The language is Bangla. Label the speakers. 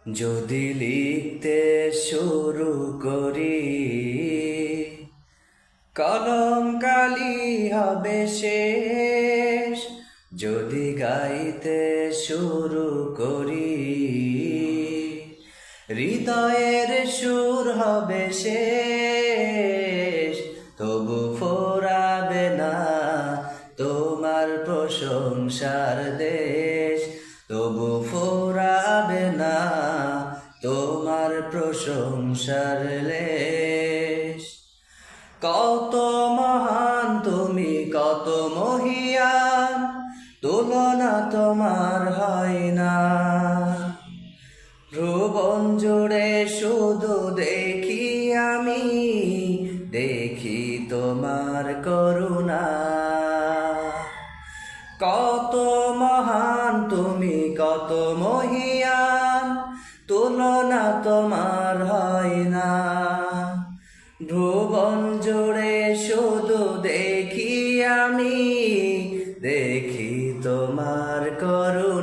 Speaker 1: যদি লিখতে শুরু করি, কলম কালি হবে শেষ। যদি গাইতে শুরু করি, হৃদয়ের সুর হবে শেষ। তবু ফোরাবে না তোমার প্রশংসার দেশ, তবু ফোরাবে না তোমার প্রশংসার লেশ। কত মহান তুমি, কত মহিয়ান, তুলনা তোমার হয় না। ভুবন জুড়ে শুধু দেখি আমি, দেখি তোমার করুণা। কত মহান তুমি, কত মহিয়ান, তুলনা তোমার হয় না। ভুবন জুড়ে শুধু দেখি আমি, দেখি তোমার করুণা।